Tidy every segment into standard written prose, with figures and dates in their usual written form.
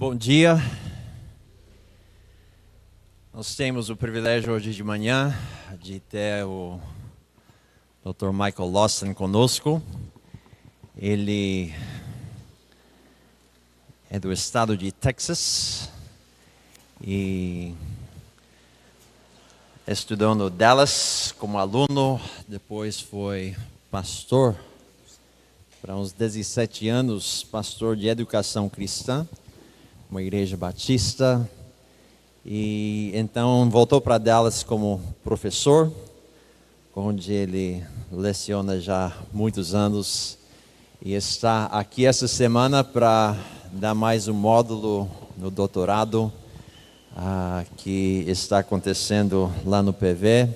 Bom dia. Nós temos o privilégio hoje de manhã de ter o Dr. Michael Lawson conosco. Ele é do estado de Texas e estudou no Dallas como aluno, depois foi pastor para uns 17 anos, pastor de educação cristã, uma igreja batista, e então voltou para Dallas como professor, onde ele leciona já há muitos anos, e está aqui essa semana para dar mais um módulo no doutorado que está acontecendo lá no PV.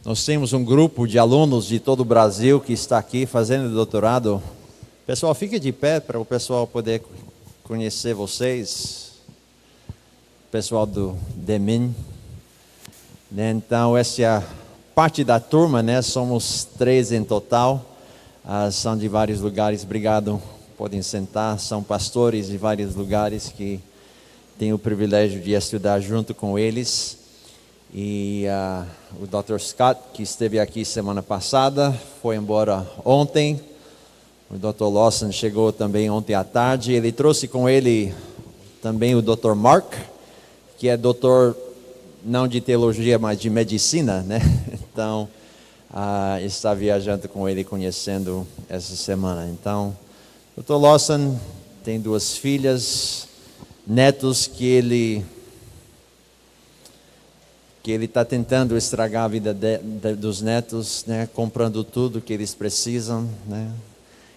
Nós temos um grupo de alunos de todo o Brasil que está aqui fazendo doutorado. Pessoal, fique de pé para o pessoal poder conhecer vocês. Pessoal do DEMIN. Então, essa é a parte da turma, né? Somos 3 em total. São de vários lugares. Obrigado. Podem sentar. São pastores de vários lugares que tenho o privilégio de estudar junto com eles. E o Dr. Scott, que esteve aqui semana passada, foi embora ontem. O Dr. Lawson chegou também ontem à tarde. Ele trouxe com ele também o Dr. Mark, que é doutor não de teologia, mas de medicina, né? Então, está viajando com ele, conhecendo essa semana. Então, o Dr. Lawson tem 2 filhas, netos que ele está tentando estragar a vida dos netos, né? Comprando tudo que eles precisam, né?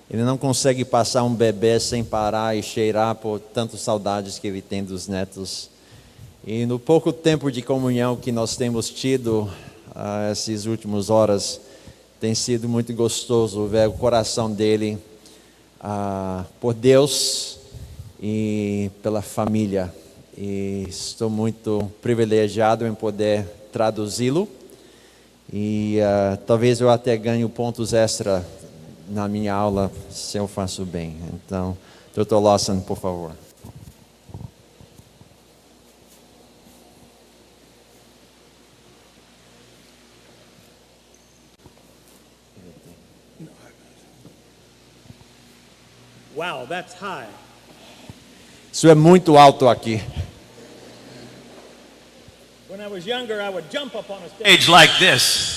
Ele não consegue passar um bebê sem parar e cheirar por tantas saudades que ele tem dos netos. E no pouco tempo de comunhão que nós temos tido essas últimas horas, tem sido muito gostoso ver o coração dele por Deus e pela família. E estou muito privilegiado em poder traduzi-lo. E talvez eu até ganhe pontos extra na minha aula se eu faço bem. Então, Dr. Lawson, por favor. Wow, that's high. Isso é muito alto aqui. When I was younger, I would jump up on a stage like this.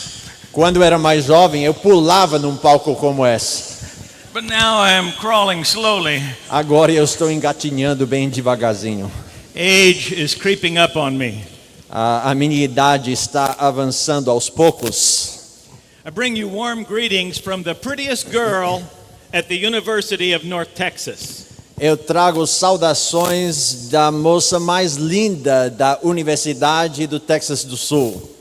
Quando eu era mais jovem, eu pulava num palco como esse. But now I am crawling slowly. Agora eu estou engatinhando bem devagarzinho. Age is creeping up on me. A minha idade está avançando aos poucos. I bring you warm greetings from the prettiest girl at the University of North Texas. Eu trago saudações da moça mais linda da Universidade do Texas do Sul.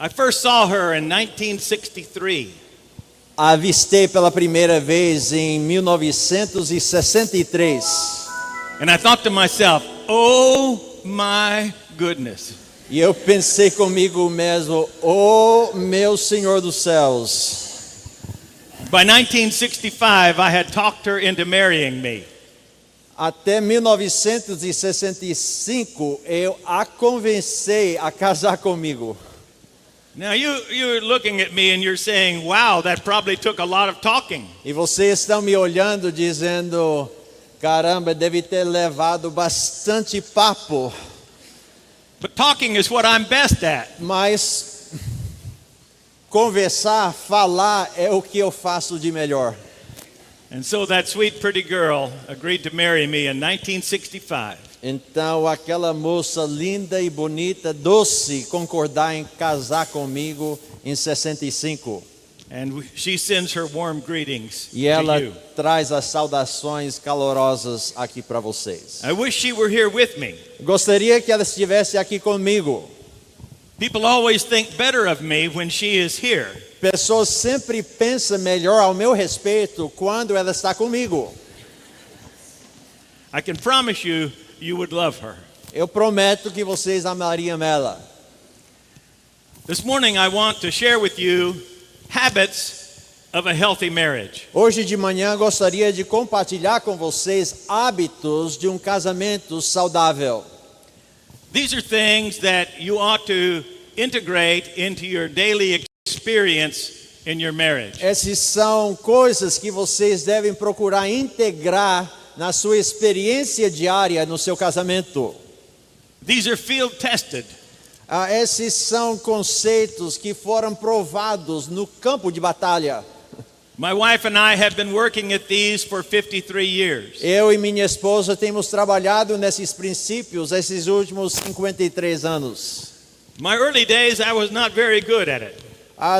I first saw her in 1963. A avistei pela primeira vez em 1963. And I thought to myself, oh my goodness. E eu pensei comigo mesmo, oh meu Senhor dos céus. By 1965, I had talked her into marrying me. Até 1965, eu a convencei a casar comigo. Now you're looking at me and you're saying, wow, that probably took a lot of talking. E vocês estão me olhando dizendo, caramba, deve ter levado bastante papo. But talking is what I'm best at. Mas conversar, falar é o que eu faço de melhor. And so that sweet pretty girl agreed to marry me in 1965. Então aquela moça linda e bonita, doce, concordar em casar comigo em 65. And she sends her warm greetings E ela to you. traz as saudações calorosas aqui para vocês. I wish she were here with me. Gostaria que ela estivesse aqui comigo. People always think better of me when she is here. Pessoas sempre pensam melhor ao meu respeito quando ela está comigo. I can promise you, you would love her. Eu prometo que vocês amariam ela. This morning I want to share with you habits of a healthy marriage. Hoje de manhã gostaria de compartilhar com vocês hábitos de um casamento saudável. These are things that you ought to integrate into your daily experience in your marriage. Essas são coisas que vocês devem procurar integrar na sua experiência diária no seu casamento. These are field tested. Esses são conceitos que foram provados no campo de batalha. My wife and I have been working at these for 53 years. Eu e minha esposa temos trabalhado nesses princípios esses últimos 53 anos. My early days, I was not very good at it.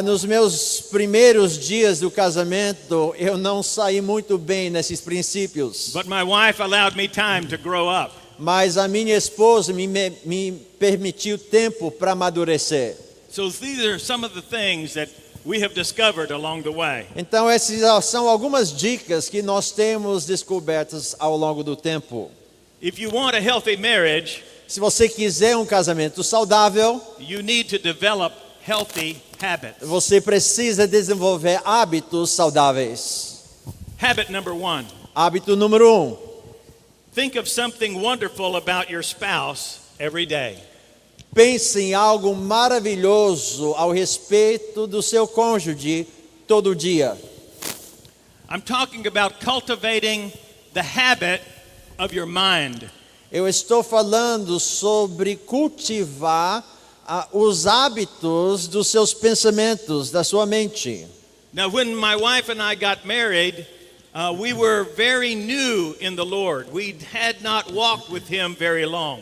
Nos meus primeiros dias do casamento, eu não saí muito bem nesses princípios. But my wife allowed me time to grow up. Mas a minha esposa me permitiu tempo para amadurecer. So these are some of the things that we have discovered along the way. Então essas são algumas dicas que nós temos descobertas ao longo do tempo. If you want a healthy marriage, Se você quiser um casamento saudável, you need to develop healthy habits. você precisa desenvolver hábitos saudáveis. Habit number 1. Hábito número 1. Think of something wonderful about your spouse every day. Pense em algo maravilhoso ao respeito do seu cônjuge todo dia. I'm talking about cultivating the habit of your mind. Eu estou falando sobre cultivar os hábitos dos seus pensamentos, da sua mente. Now, when my wife and I got married, we were very new in the Lord. We had not walked with Him very long.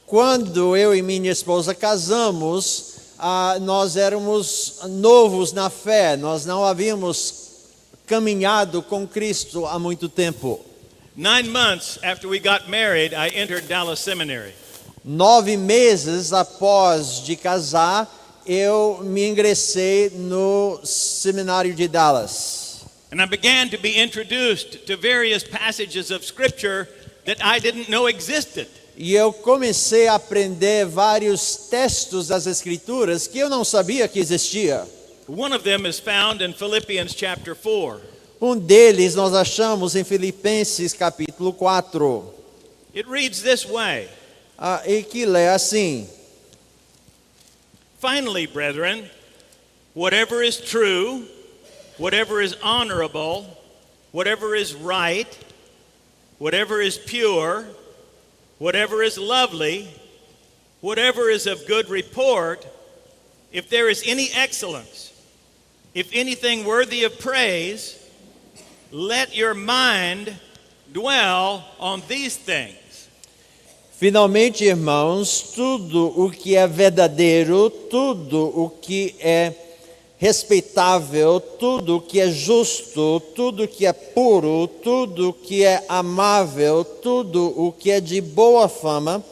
Quando eu e minha esposa casamos, nós éramos novos na fé, nós não havíamos caminhado com Cristo há muito tempo. 9 months after we got married, I entered Dallas Seminary. 9 meses após de casar, eu me ingressei no seminário de Dallas. And I began to be introduced to various passages of Scripture that I didn't know existed. E eu comecei a aprender vários textos das Escrituras que eu não sabia que existia. One of them is found in Philippians chapter 4. Um deles nós achamos em Filipenses capítulo 4. It reads this way. E que lê assim: Finally, brethren, whatever is true, whatever is honorable, whatever is right, whatever is pure, whatever is lovely, whatever is of good report, if there is any excellence, if anything worthy of praise, let your mind dwell on these things. Finalmente, irmãos, tudo o que é verdadeiro, tudo o que é respeitável, tudo o que é justo, tudo o que é puro, tudo o que é amável, tudo o que é de boa fama,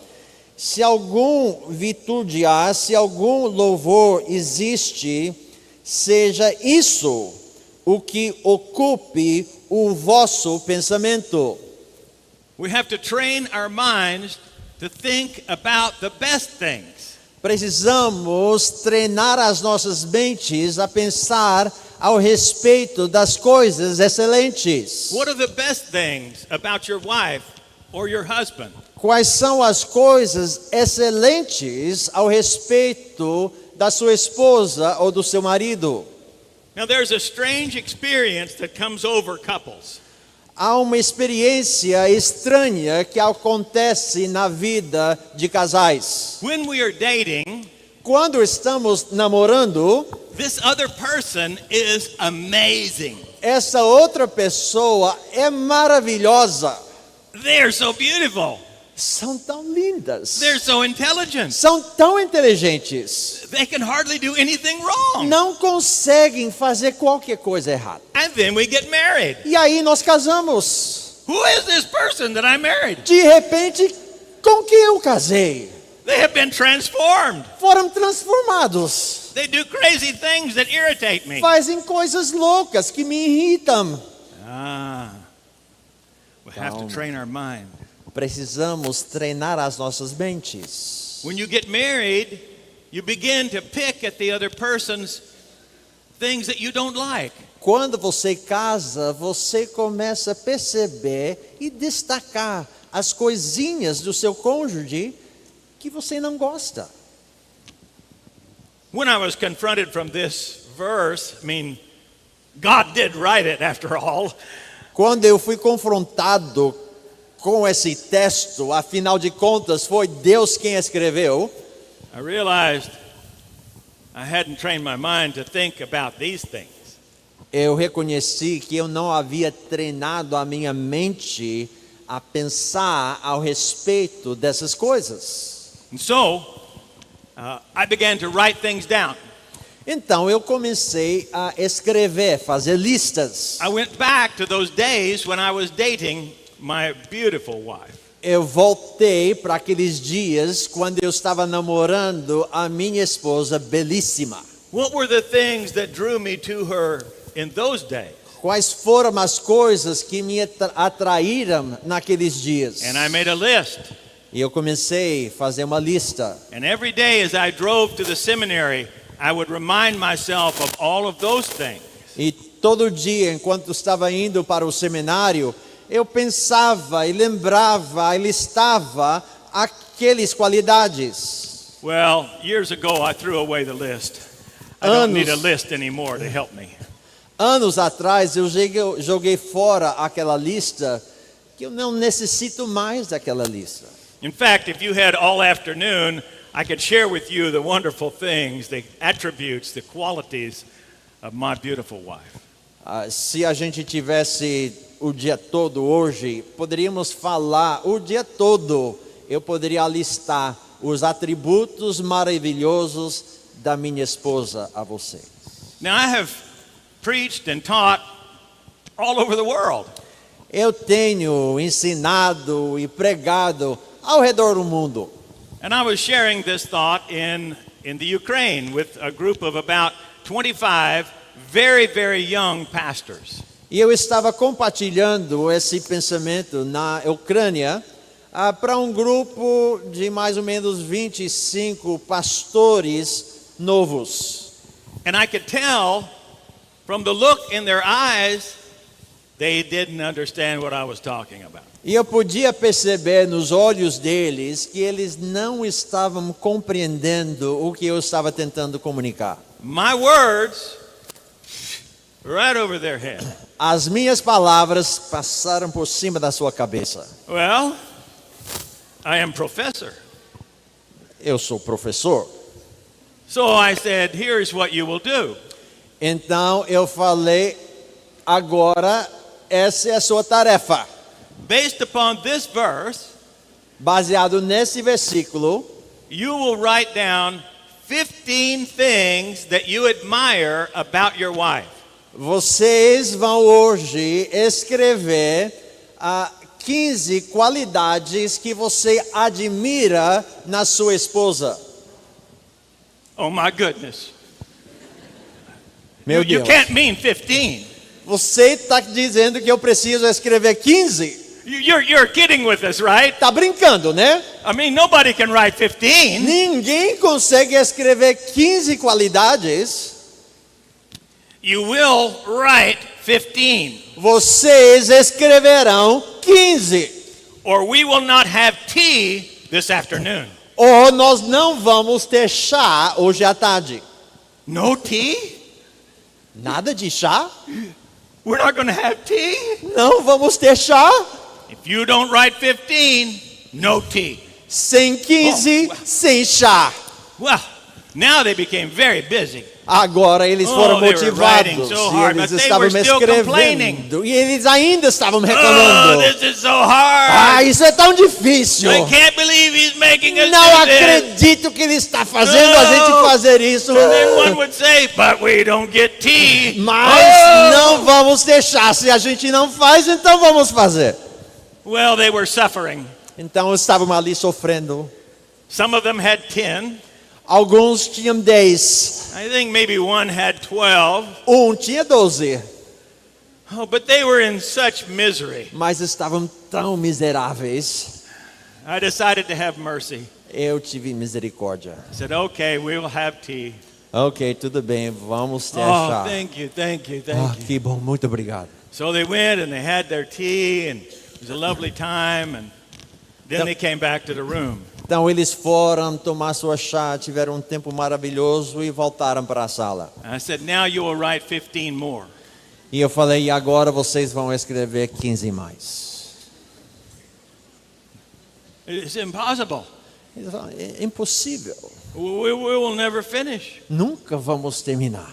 se algum virtude há, se algum louvor existe, seja isso o que ocupe o vosso pensamento. We have to train our minds to think about the best things. Precisamos treinar as nossas mentes a pensar ao respeito das coisas excelentes. What are the best things about your wife or your husband? Quais são as coisas excelentes ao respeito da sua esposa ou do seu marido? Now there's a strange experience that comes over couples. Há uma experiência estranha que acontece na vida de casais. When we are dating, Quando estamos namorando, this other person is amazing. essa outra pessoa é maravilhosa. They're so beautiful. São tão lindas. They're so intelligent. São tão inteligentes. They can hardly do anything wrong. Não conseguem fazer qualquer coisa errada. And then we get married. E aí nós casamos. Who is this person that I married? De repente, com quem eu casei? They have been transformed. Foram transformados. They do crazy things that irritate me. Fazem coisas loucas que me irritam. We have to train our mind. Precisamos treinar as nossas mentes. When you get married, you begin to pick at the other person's things that you don't like. Quando você casa, você começa a perceber e destacar as coisinhas do seu cônjuge que você não gosta. When I was confronted from this verse, I mean, God did write it after all. Quando eu fui confrontado com esse texto, afinal de contas, foi Deus quem escreveu, I realized I hadn't trained my mind to think about these things. eu reconheci que eu não havia treinado a minha mente a pensar ao respeito dessas coisas. And so, I began to write things down. Então eu comecei a escrever, fazer listas. I went back to those days when I was dating my beautiful wife. Eu voltei para aqueles dias quando eu estava namorando a minha esposa belíssima. What were the things that drew me to her in those days? Quais foram as coisas que me atraíram naqueles dias? And I made a list. E eu comecei a fazer uma lista. And every day as I drove to the seminary, I would remind myself of all of those things. E todo dia, enquanto estava indo para o seminário, eu pensava e lembrava e listava aquelas qualidades. Well, years ago I threw away the list. I don't need a list anymore to help me. Anos atrás eu joguei fora aquela lista que eu não necessito mais daquela lista. In fact, if you had all afternoon, I could share with you the wonderful things, the attributes, the qualities of my beautiful wife. Se a gente tivesse o dia todo hoje, poderíamos falar o dia todo. Eu poderia listar os atributos maravilhosos da minha esposa a você. Now I have preached and taught all over the world. Eu tenho ensinado e pregado ao redor do mundo. And I was sharing this thought in the Ukraine with a group of about 25 very, very young pastors. E eu estava compartilhando esse pensamento na Ucrânia para um grupo de mais ou menos 25 pastores novos. And I could tell from the look in their eyes, they didn't understand what I was talking about. E eu podia perceber nos olhos deles que eles não estavam compreendendo o que eu estava tentando comunicar. My words, right over their head. As minhas palavras passaram por cima da sua cabeça. Well, I am professor. Eu sou professor. So I said, here's what you will do. Então eu falei, agora essa é a sua tarefa. Based upon this verse, Baseado nesse versículo, you will write down 15 things that you admire about your wife. vocês vão hoje escrever 15 qualidades que você admira na sua esposa. Oh my goodness. Meu You Deus. can't mean 15. Você está dizendo que eu preciso escrever 15? You're kidding with us, right? Tá brincando, né? I mean, nobody can write 15. Ninguém consegue escrever 15 qualidades. You will write 15, Vocês escreverão 15. or we will not have tea this afternoon. Ou nós não vamos ter chá hoje à tarde. No tea? Nada de chá? We're not going to have tea? Não vamos ter chá? If you don't write 15, no tea. Sem 15, sem chá. Well, now they became very busy. Agora eles foram they were writing motivados so e hard, eles but they estavam were still escrevendo e eles ainda estavam Oh, reclamando. this is so hard. Isso é tão difícil. I can't believe he's making us Não do this. acredito que ele está fazendo a gente fazer isso. And then one would say, but we don't get tea. Mas não vamos deixar. Se a gente não faz, então vamos fazer. Well, they were suffering. Então estavam ali sofrendo. Some of them had 10. Alguns tinham 10. I think maybe one had 12. Tinha 12. Oh, but they were in such misery. Mas estavam tão miseráveis. I decided to have mercy. Eu tive misericórdia. I said, okay, we will have tea. Ok, tudo bem, vamos te Oh, achar. thank you. Que bom, muito obrigado. So they went and they had their tea, and it was a lovely time, and then they came back to the room. Então eles foram tomar sua chá, tiveram um tempo maravilhoso e voltaram para a sala. And I said, now you will write 15 more. E eu falei, e agora vocês vão escrever 15 mais. It's impossible. Eles falaram, é impossível, We will never finish. nunca vamos terminar.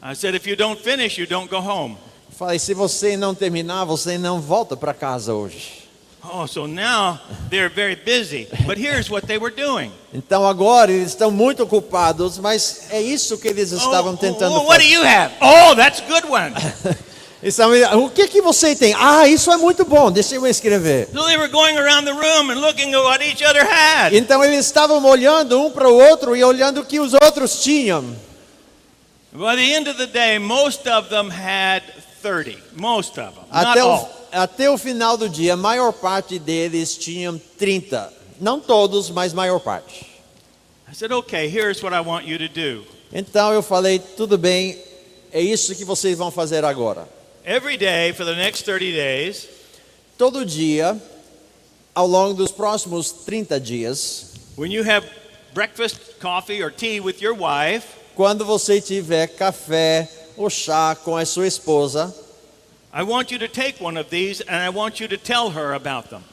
I said, if you don't finish, you don't go home. Eu falei, se você não terminar, você não volta para casa hoje. Oh, so now they're very busy. But here's what they were doing. Então agora eles estão muito ocupados, mas é isso que eles estavam tentando what do fazer. you have? Oh, that's a good one. O que você tem? Ah, isso é muito bom, deixa eu escrever. So they were going around the room and looking at what each other had. Então eles estavam olhando um para o outro e olhando o que os outros tinham. By the end of the day, most of them had 30. Most of them, not all. Até o final do dia, a maior parte deles tinham 30. Não todos, mas a maior parte. I said, okay, here's what I want you to do. Então eu falei, tudo bem, é isso que vocês vão fazer agora. Every day for the next 30 days, Todo dia, ao longo dos próximos 30 dias, when you have breakfast, coffee, or tea with your wife, quando você tiver café ou chá com a sua esposa, I want you to take one of these and I want you to tell her about them.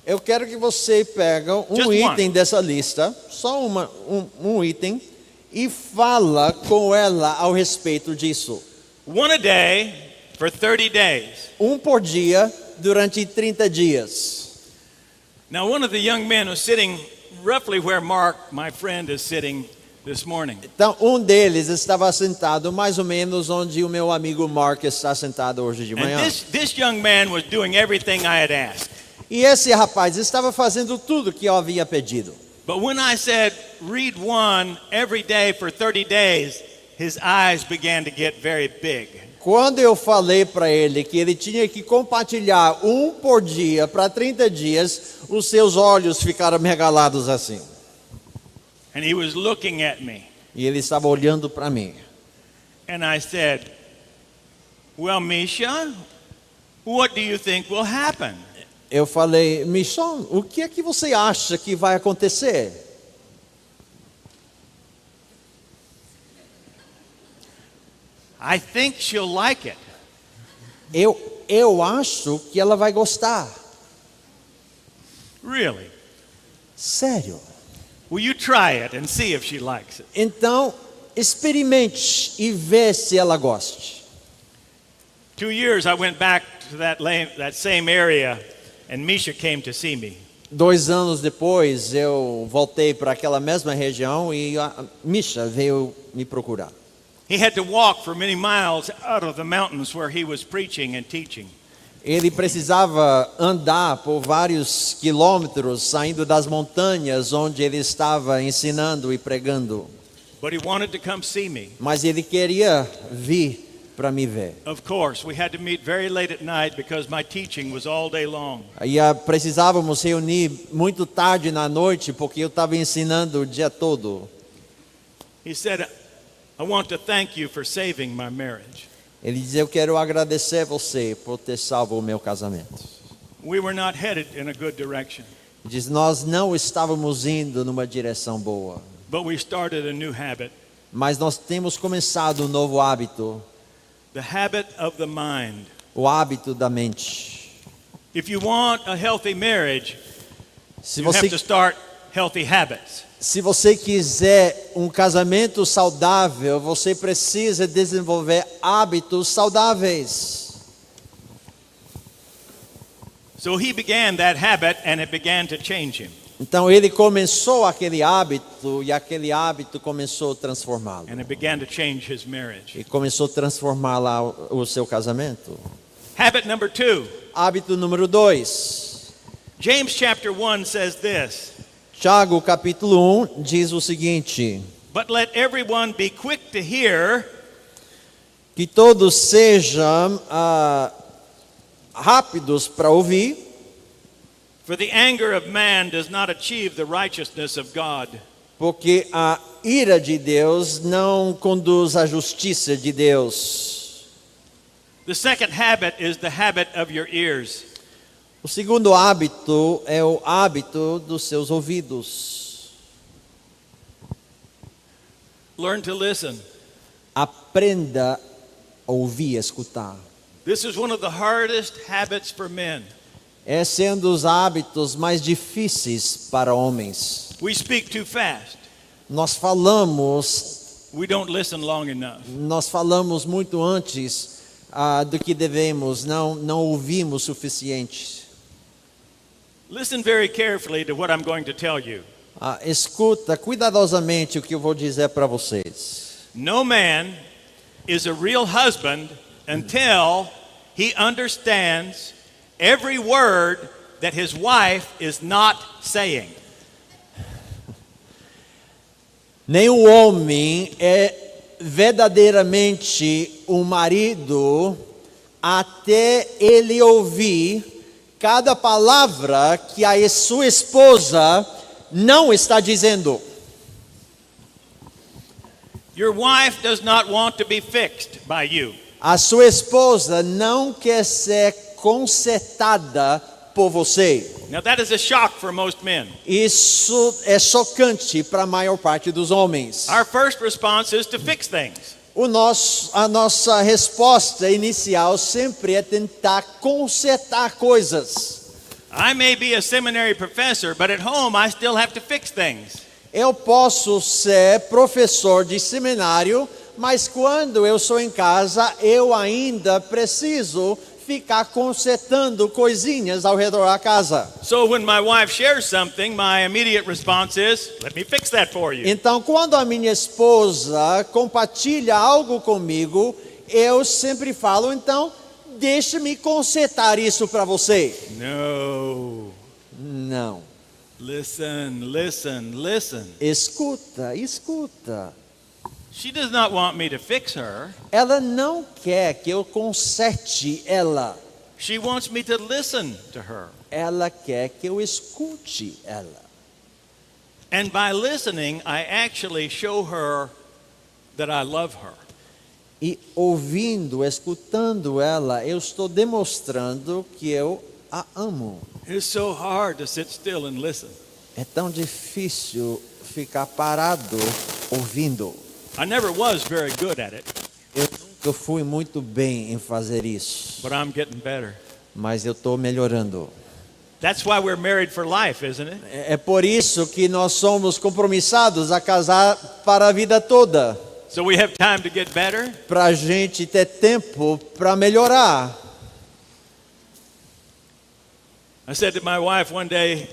eu quero que você pegue Just um item one. dessa lista, só um item, e fala com ela ao respeito disso. One a day for 30 days. Um por dia, durante 30 dias. Now, one of the young men was sitting roughly where Mark, my friend, is sitting this morning. Então, um deles estava sentado mais ou menos onde o meu amigo Mark está sentado hoje de manhã. And this young man was doing everything I had asked. E esse rapaz estava fazendo tudo que eu havia pedido. But when I said, read one every day for 30 days, his eyes began to get very big. Quando eu falei para ele que ele tinha que compartilhar um por dia para 30 dias, os seus olhos ficaram regalados assim. And he was looking at me. E ele estava olhando para mim. And I said, well, Misha, what do you think will happen? Eu falei, Michon, o que é que você acha que vai acontecer? I think she'll like it. Eu acho que ela vai gostar. Really? Sério. Will you try it and see if she likes it? Então, experimente e vê se ela goste. 2 years I went back to that same area and Misha came to see me. 2 anos depois, eu voltei para aquela mesma região e a Misha veio me procurar. He had to walk for many miles out of the mountains where he was preaching and teaching. Ele precisava andar por vários quilômetros saindo das montanhas onde ele estava ensinando e pregando. But he wanted to come see me. Mas ele queria vir para me ver. Of course, we had to meet very late at night because my teaching was all day long. Aí precisávamos reunir muito tarde na noite porque eu estava ensinando o dia todo. He said, I want to thank you for saving my marriage. Ele dizia, eu quero agradecer você por ter salvo o meu casamento. We were not headed in a good direction, Ele diz, nós não estávamos indo numa direção boa, but we started a new habit, mas nós temos começado um novo hábito, the habit of the mind. o hábito da mente. If you want a healthy marriage, Se you have to você, start healthy habits. se você quiser um casamento saudável, você precisa desenvolver hábitos saudáveis. So he began that habit and it began to change him. Então ele começou aquele hábito e aquele hábito começou a transformá-lo. And it began to change his marriage. E começou a transformar lá o seu casamento. Habit number 2. Hábito número 2. James chapter 1 says this, Tiago capítulo 1 diz o seguinte: but let everyone be quick to hear, que todos sejam rápidos para ouvir, for the anger of man does not achieve the righteousness of God. Porque a ira de Deus não conduz à justiça de Deus. The second habit is the habit of your ears. O segundo hábito é o hábito dos seus ouvidos. Learn to listen. Aprenda a ouvir, a escutar. This is one of the hardest habits for men. Esse é um dos hábitos mais difíceis para homens. We speak too fast. Nós falamos We don't listen long enough. muito antes do que devemos, não ouvimos o suficiente. Listen very carefully to what I'm going to tell you. Escuta cuidadosamente o que eu vou dizer para vocês. No man is a real husband until he understands every word that his wife is not saying. Nenhum homem é verdadeiramente um marido até ele ouvir cada palavra que a sua esposa não está dizendo. Your wife does not want to be fixed by you. A sua esposa não quer ser consertada por você. Now that is a shock for most men. Isso é chocante para a maior parte dos homens. Our first response is to fix things. A nossa resposta inicial sempre é tentar consertar coisas. I may be a seminary professor, but at home I still have to fix things. Eu posso ser professor de seminário, mas quando eu sou em casa, eu ainda preciso ficar consertando coisinhas ao redor da casa. So when my wife shares something, my immediate response is, let me fix that for you. Então, quando a minha esposa compartilha algo comigo, eu sempre falo, então, deixa-me consertar isso para você. No. Não. Listen, listen, listen. Escuta. She does not want me to fix her. Ela não quer que eu conserte ela. She wants me to listen to her. Ela quer que eu escute ela. And by listening, I actually show her that I love her. E ouvindo, escutando ela, eu estou demonstrando que eu a amo. It's so hard to sit still and listen. É tão difícil ficar parado ouvindo. I never was very good at it, Eu nunca fui muito bem em fazer isso, but I'm getting better. mas eu estou melhorando. That's why we're married for life, isn't it? É por isso que nós somos compromissados a casar para a vida toda. So we have time to get better. Para a gente ter tempo para melhorar. I said to my wife one day,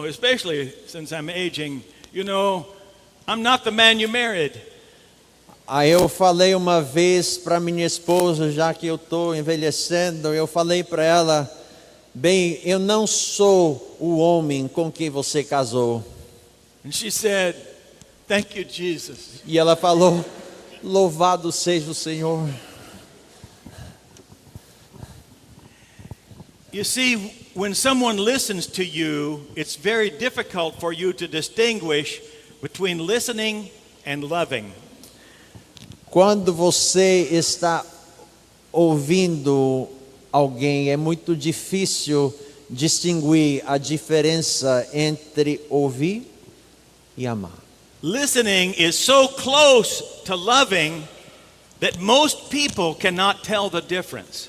especially since I'm aging, I'm not the man you married. Aí eu falei uma vez para minha esposa, já que eu estou envelhecendo, eu falei para ela, bem, eu não sou o homem com quem você casou. And she said, thank you, Jesus. E ela falou, louvado seja o Senhor. You see, when someone listens to you, it's very difficult for you to distinguish between listening and loving. Quando você está ouvindo alguém, é muito difícil distinguir a diferença entre ouvir e amar. Listening is so close to loving that most people cannot tell the difference.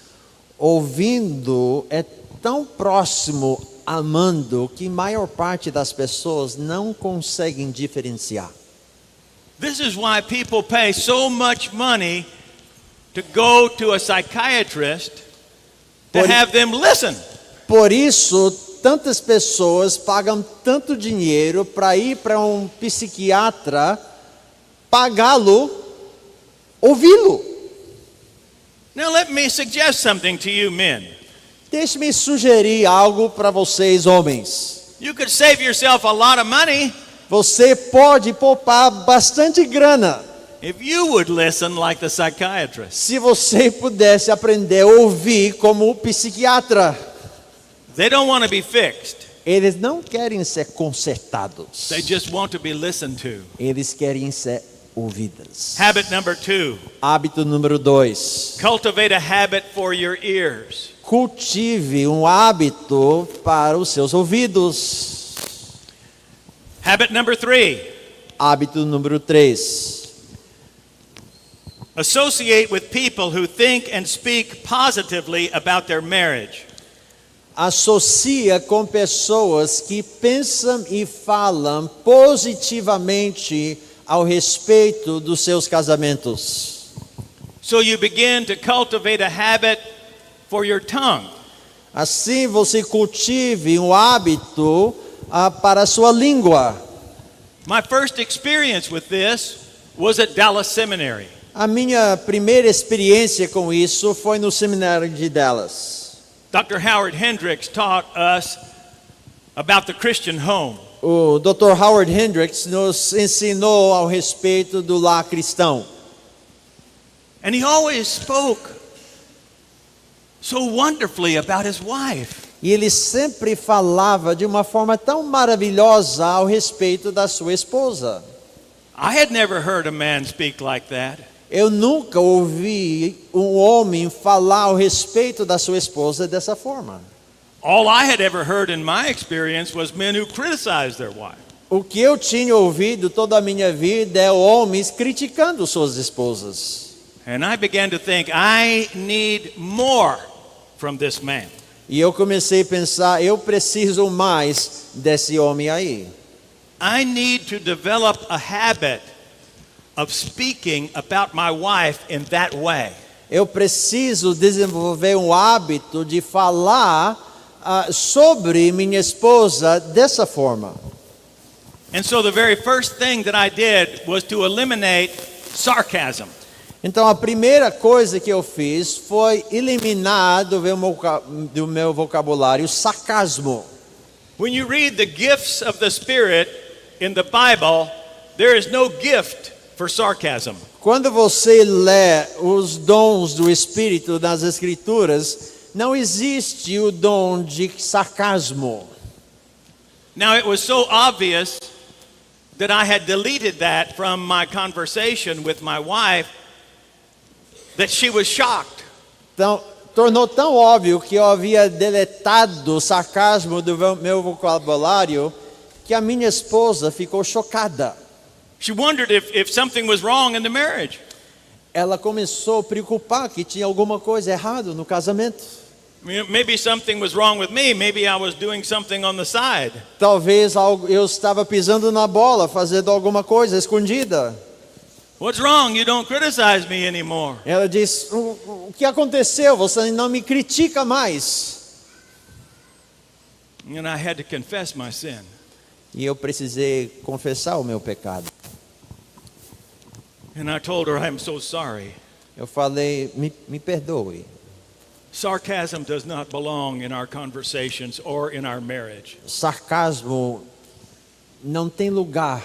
Ouvindo é tão próximo amando que a maior parte das pessoas não conseguem diferenciar. This is why people pay so much money to go to a psychiatrist to have them listen. Por isso, tantas pessoas pagam tanto dinheiro para ir para um psiquiatra, pagá-lo, ouvi-lo. Now let me suggest something to you men. Deixe-me sugerir algo para vocês, homens. You could save yourself a lot of money Você pode poupar bastante grana if you would listen like the psychiatrist. se você pudesse aprender a ouvir como psiquiatra. They don't want to be fixed. Eles não querem ser consertados. They just want to be listened to. Eles querem ser ouvidos. Habit number 2. Hábito número 2. Cultivate a habit for your ears. Cultive um hábito para os seus ouvidos. Habit number 3. Hábito número 3. Associate with people who think and speak positively about their marriage. Associa com pessoas que pensam e falam positivamente ao respeito dos seus casamentos. So you begin to cultivate a habit for your tongue. Assim você cultive um hábito para a sua língua. My first experience with this was at Dallas Seminary. A minha primeira experiência com isso foi no seminário de Dallas. Dr. Howard Hendricks taught us about the Christian home. O Dr. Howard Hendricks nos ensinou ao respeito do lar cristão. And he always spoke so wonderfully about his wife. E ele sempre falava de uma forma tão maravilhosa ao respeito da sua esposa. I had never heard a man speak like that. Eu nunca ouvi um homem falar ao respeito da sua esposa dessa forma. All I had ever heard in my experience was men who criticized their wife. O que eu tinha ouvido toda a minha vida é homens criticando suas esposas. And I began to think, I need more from this man. E eu comecei a pensar, eu preciso mais desse homem aí. I need to develop a habit of speaking about my wife in that way. Eu preciso desenvolver um hábito de falar sobre minha esposa dessa forma. And so the very first thing that I did was to eliminate sarcasm. Então a primeira coisa que eu fiz foi eliminar do meu vocabulário sarcasmo. When you read the gifts of the Spirit in the Bible, there is no gift for sarcasm. Quando você lê os dons do Espírito nas Escrituras, não existe o dom de sarcasmo. Now it was so obvious that I had deleted that from my conversation with my wife that she was shocked. Então, tornou tão óbvio que eu havia deletado o sarcasmo do meu vocabulário que a minha esposa ficou chocada. She wondered if something was wrong in the marriage. Ela começou a preocupar que tinha alguma coisa errada no casamento. Maybe something was wrong with me. Maybe I was doing something on the side. Talvez eu estava pisando na bola, fazendo alguma coisa escondida. What's wrong? You don't criticize me anymore. Ela disse, o que aconteceu? Você não me critica mais. And I had to confess my sin. E eu precisei confessar o meu pecado. And I told her, I'm so sorry. Eu falei, me perdoe. Sarcasm does not belong in our conversations or in our marriage. Sarcasmo não tem lugar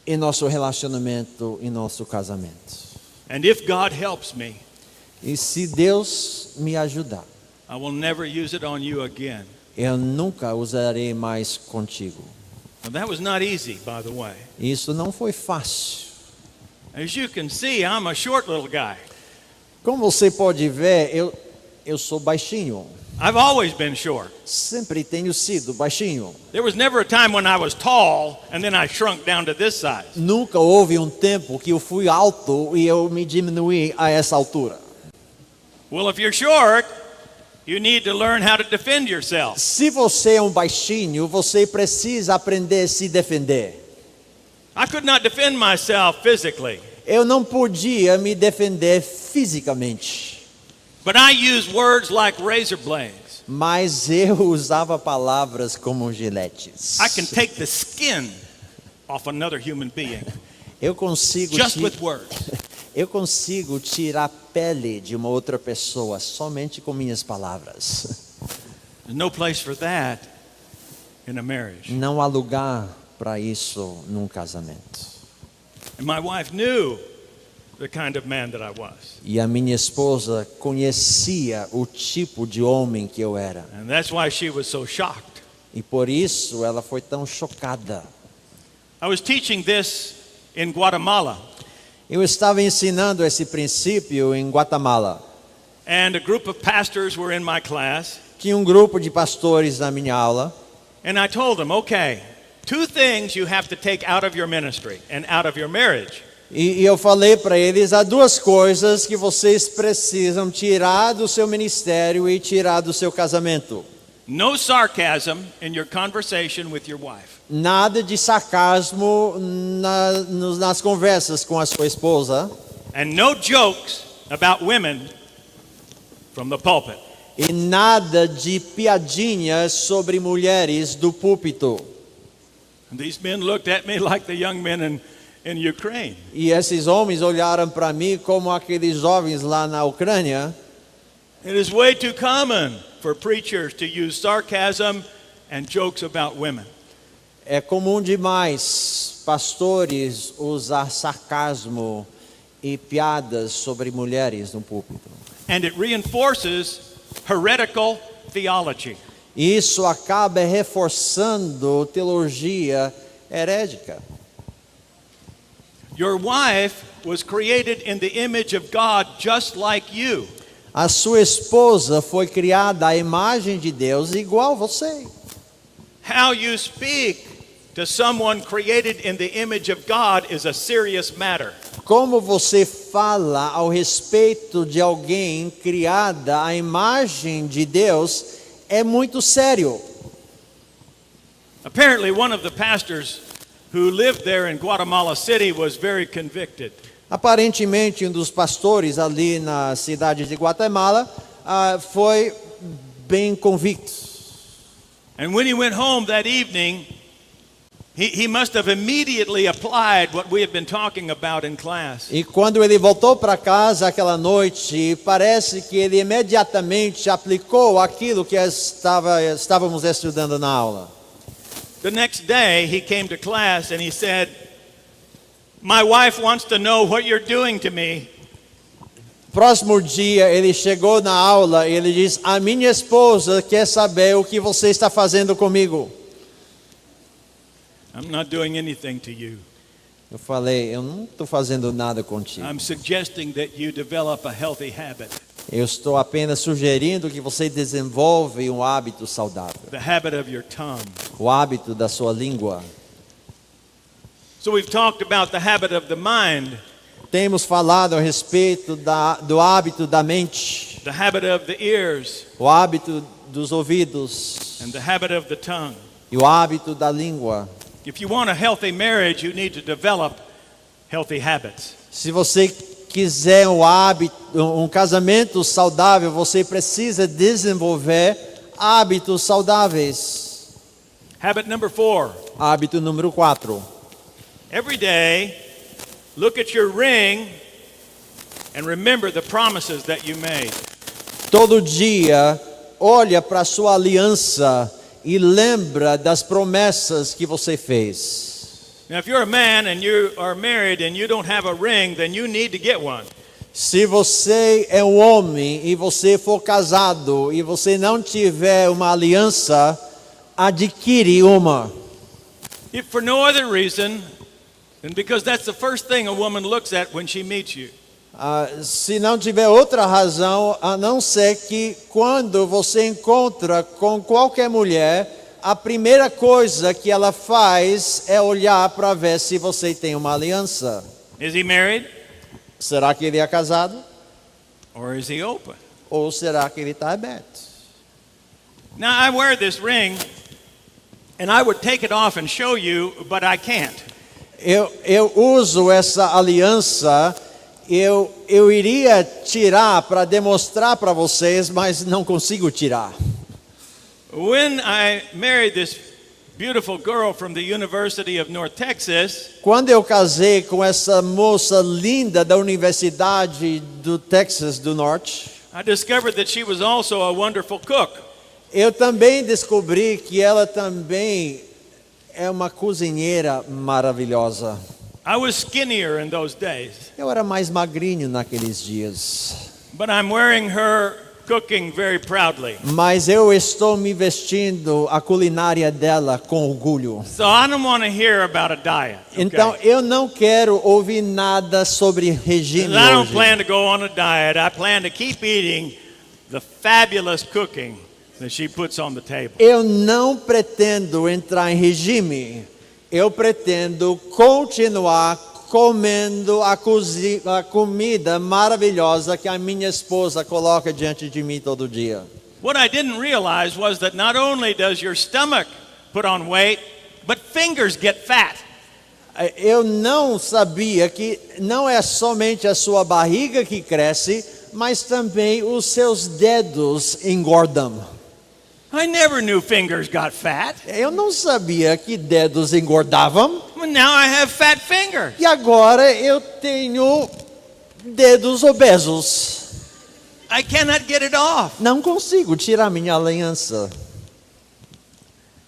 em nosso relacionamento, em nosso casamento. And if God helps me, E se Deus me ajudar, I will never use it on you again. eu nunca usarei mais contigo. Well, that was not easy, by the way. Isso não foi fácil. As you can see, I'm a short little guy. Como você pode ver, eu sou baixinho. I've always been short. Sempre tenho sido baixinho. There was never a time when I was tall and then I shrunk down to this size. Nunca houve um tempo que eu fui alto e eu me diminuí a essa altura. Well, if you're short, you need to learn how to defend yourself. Se você é um baixinho, você precisa aprender a se defender. I could not defend myself physically, Eu não podia me defender fisicamente, but I used words like razor blades. mas eu usava palavras como giletes. I can take the skin off another human being Eu consigo just with words. Eu consigo tirar a pele de uma outra pessoa somente com minhas palavras. There's no place for that in a marriage. Não há lugar para isso num casamento. And my wife knew the kind of man that I was. E a minha esposa conhecia o tipo de homem que eu era. And that's why she was so shocked. E por isso ela foi tão chocada. I was teaching this in Guatemala, Eu estava ensinando esse princípio em Guatemala. and a group of pastors were in my class, Tinha grupo de pastores na minha aula. and I told them, okay, 2 things you have to take out of your ministry and out of your marriage. E eu falei para eles, há 2 coisas que vocês precisam tirar do seu ministério e tirar do seu casamento. No sarcasm in your conversation with your wife. Nada de sarcasmo nas conversas com a sua esposa. And no jokes about women from the pulpit. E nada de piadinhas sobre mulheres do púlpito. And these men looked at me like the young men in Ukraine. E esses homens olharam para mim como aqueles jovens lá na Ucrânia. It is way too common for preachers to use sarcasm and jokes about women. É comum demais pastores usar sarcasmo e piadas sobre mulheres no púlpito. And it reinforces heretical theology. Isso acaba reforçando teologia herética. Your wife was created in the image of God just like you. A sua esposa foi criada à imagem de Deus igual você. How you speak to someone created in the image of God is a serious matter. Como você fala ao respeito de alguém criada à imagem de Deus é muito sério. Apparently, one of the pastors who lived there in Guatemala City was very convicted. Aparentemente, um dos pastores ali na cidade de Guatemala foi bem convicto. And when he went home that evening, he must have immediately applied what we have been talking about in class. E quando ele voltou para casa aquela noite, parece que ele imediatamente aplicou aquilo que estávamos estudando na aula. The next day, he came to class and he said, "My wife wants to know what you're doing to me." Próximo dia, ele chegou na aula e ele disse: a minha esposa quer saber o que você está fazendo comigo. I'm not doing anything to you. Eu falei, eu não estou fazendo nada contigo. I'm suggesting that you develop a healthy habit, Eu estou apenas sugerindo que você desenvolva um hábito saudável. the habit of your tongue. O hábito da sua língua. So we've talked about the habit of the mind, Temos falado a respeito do hábito da mente, the habit of the ears, o hábito dos ouvidos and the habit of the tongue. e o hábito da língua. If you want a healthy marriage, you need to develop healthy habits. Se você quiser um casamento saudável, você precisa desenvolver hábitos saudáveis. Habit number 4. Hábito número 4. Every day, look at your ring and remember the promises that you made. Todo dia, olha para a sua aliança e lembra das promessas que você fez. Now, if you're a man and you are married and you don't have a ring, then you need to get one. Se você é um homem e você for casado e você não tiver uma aliança, adquire uma. If for no other reason than because that's the first thing a woman looks at when she meets you. Se não tiver outra razão, a não ser que quando você encontra com qualquer mulher, a primeira coisa que ela faz é olhar para ver se você tem uma aliança. Is he married Será que ele é casado? or is he open? Ou será que ele está aberto? Now, I wear this ring and I would take it off and show you, but I can't. Eu uso essa aliança, eu iria tirar para demonstrar para vocês, mas não consigo tirar. When I married this beautiful girl from the University of North Texas, Quando eu casei com essa moça linda da Universidade do Texas do Norte, I discovered that she was also a wonderful cook. eu também descobri que ela também é uma cozinheira maravilhosa. I was skinnier in those days, Eu era mais magrinho naqueles dias. but I'm wearing her cooking very proudly. Mas eu estou me vestindo a culinária dela com orgulho. So I don't want to hear about a diet. Okay? Então eu não quero ouvir nada sobre regime I don't hoje. plan to go on a diet. I plan to keep eating the fabulous cooking that she puts on the table. Eu não pretendo entrar em regime. Eu pretendo continuar comendo a comida maravilhosa que a minha esposa coloca diante de mim todo dia. What I didn't realize was that not only does your stomach put on weight, but fingers get fat. Eu não sabia que não é somente a sua barriga que cresce, mas também os seus dedos engordam. I never knew fingers got fat. Eu não sabia que dedos engordavam. Well, now I have fat fingers. E agora eu tenho dedos obesos. I cannot get it off. Não consigo tirar minha aliança.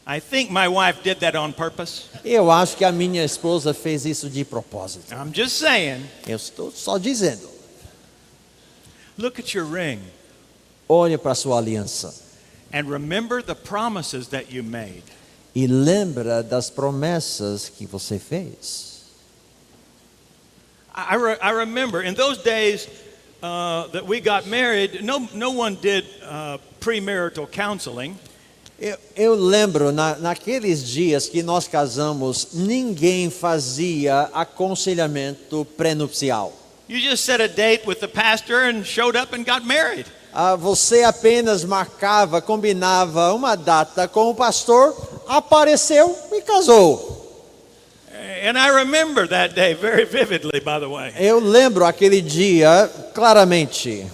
I think my wife did that on purpose. Eu acho que a minha esposa fez isso de propósito. I'm just saying. Eu estou só dizendo. Look at your ring Olhe para a sua aliança. and remember the promises that you made. E lembra das promessas que você fez. I remember in those days that we got married, no one did premarital counseling. Eu lembro, naqueles dias que nós casamos, ninguém fazia aconselhamento pré-nupcial. You just set a date with the pastor and showed up and got married. Você apenas marcava, combinava uma data com o pastor, apareceu e casou. And I remember that day very vividly, by the way. Eu lembro aquele dia claramente.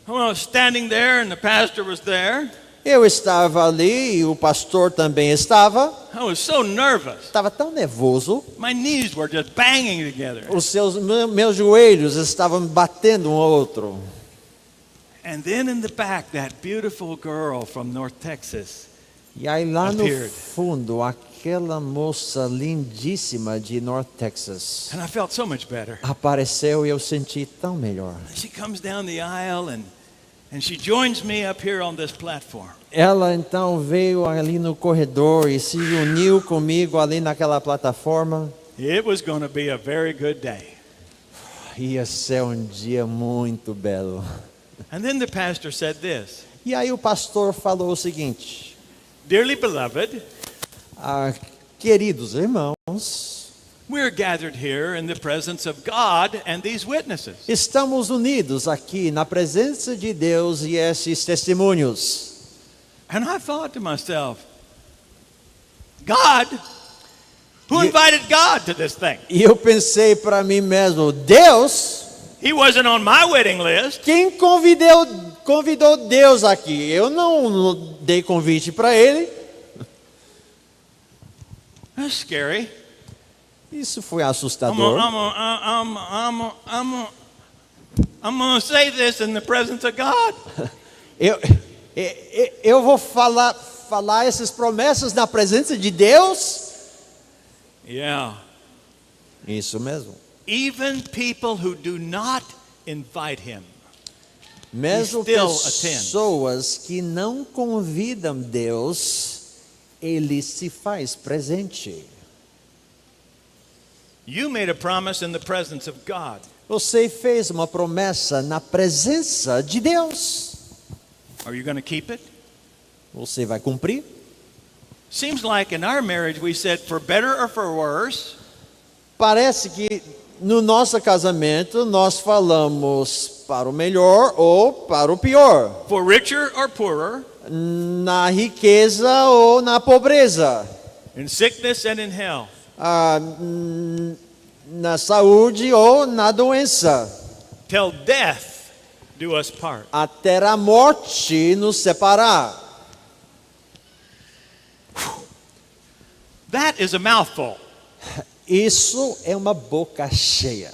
I was standing there and the pastor was there. Eu estava ali e o pastor também estava. I was so nervous. Estava tão nervoso. My knees were just banging together. Meus joelhos estavam batendo um ao outro. And then in the back, that beautiful girl from North Texas. E aí lá no appeared. fundo, aquela moça lindíssima de North Texas And I felt so much better. apareceu e eu senti tão melhor. She comes down the aisle and she joins me up here on this platform. Ela então veio ali no corredor e se uniu comigo ali naquela plataforma. It was going to be a very good day. Ia ser um dia muito belo. And then the pastor said this. E aí o pastor falou o seguinte: Dearly beloved, queridos irmãos, we're gathered here in the presence of God and these witnesses. estamos unidos aqui na presença de Deus e esses testemunhos. And I thought to myself, God? Who invited God to this thing? E eu pensei para mim mesmo, Deus? He wasn't on my wedding list. Quem convidou Deus aqui? Eu não dei convite para ele. That's scary. Isso foi assustador. I'm going to say this in the presence of God. Eu vou falar essas promessas na presença de Deus? Yeah. Isso mesmo. Even people who do not invite him. Mesmo still pessoas que não convidam Deus, ele se faz presente. You made a promise in the presence of God. Você fez uma promessa na presença de Deus. Are you going to keep it? Você vai cumprir? Seems like in our marriage we said for better or for worse. Parece que no nosso casamento nós falamos para o melhor ou para o pior. For richer or poorer. Na riqueza ou na pobreza. In sickness and in health. Na saúde ou na doença. Till death do us part. Até a morte nos separar. That is a mouthful. Isso é uma boca cheia.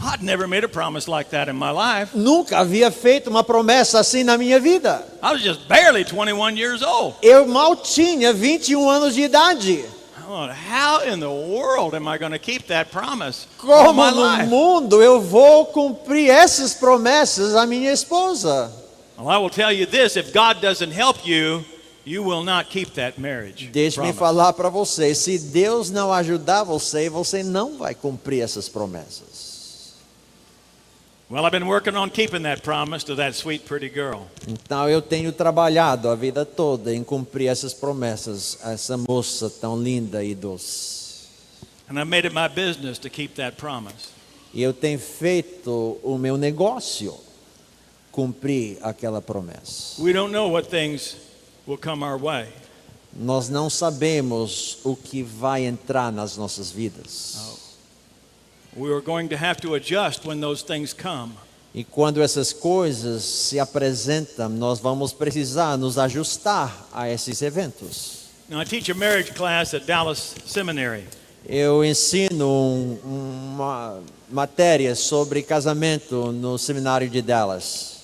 I'd never made a promise like that in my life. Nunca havia feito uma promessa assim na minha vida. I was just barely 21 years old. Eu mal tinha 21 anos de idade. Oh, how in the world am I going to keep that promise all my Como no life? mundo eu vou cumprir essas promessas à minha esposa? Well, I will tell you this, if God doesn't help you, you will not keep that marriage. Deixe-me promise. falar para você, se Deus não ajudar você, você não vai cumprir essas promessas. Well, I've been working on keeping that promise to that sweet, pretty girl. Então eu tenho trabalhado a vida toda em cumprir essas promessas a essa moça tão linda e doce. And I've made it my business to keep that promise. E eu tenho feito o meu negócio cumprir aquela promessa. We don't know what things will come our way. Nós não sabemos o que vai entrar nas nossas vidas. We are going to have to adjust when those things come. E quando essas coisas se apresentam, nós vamos precisar nos ajustar a esses eventos. Now, I teach a marriage class at Dallas Seminary. Eu ensino uma matéria sobre casamento no seminário de Dallas.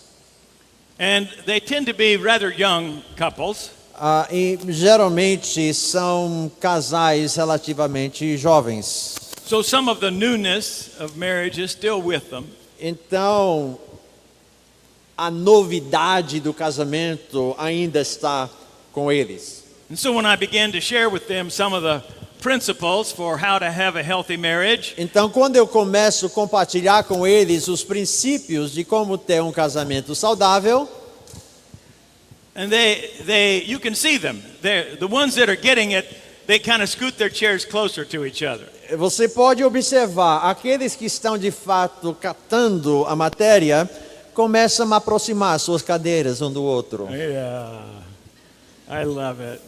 And they tend to be rather young couples. E geralmente são casais relativamente jovens. So some of the newness of marriage is still with them. Então, a novidade do casamento ainda está com eles. And so when I began to share with them some of the principles for how to have a healthy marriage, Então, quando eu começo a compartilhar com eles os princípios de como ter um casamento saudável, and you can see them. The ones that are getting it, they kind of scoot their chairs closer to each other. você pode observar, aqueles que estão de fato catando a matéria, começam a aproximar suas cadeiras um do outro. Yeah, I love it.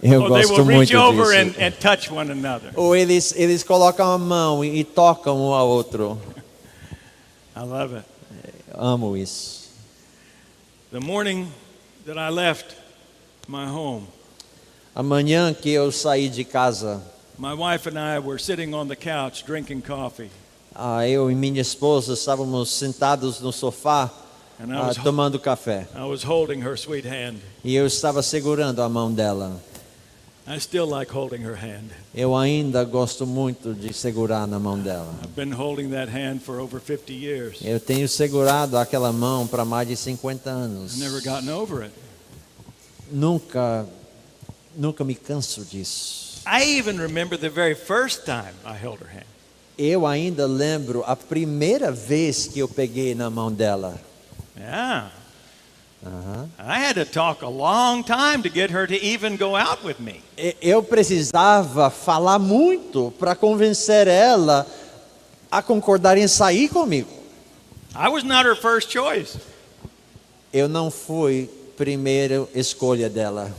Eu They gosto will reach muito over disso. and touch one another. Ou eles colocam a mão e tocam um ao outro. I love it. Amo isso. The morning that I left my home, Amanhã que eu saí de casa, my wife and I were sitting on the couch drinking coffee. eu e minha esposa estávamos sentados no sofá And I was, tomando café. I was holding her sweet hand. E eu estava segurando a mão dela. I still like holding her hand. Eu ainda gosto muito de segurar na mão dela. I've been holding that hand for over 50 years. Eu tenho segurado aquela mão para mais de 50 anos. I've never gotten over it. Nunca me canso disso. I even remember the very first time I held her hand. Eu ainda lembro a primeira vez que eu peguei na mão dela. Yeah. I had to talk a long time to get her to even go out with me. Eu precisava falar muito para convencer ela a concordar em sair comigo. I was not her first choice. Eu não fui primeira escolha dela.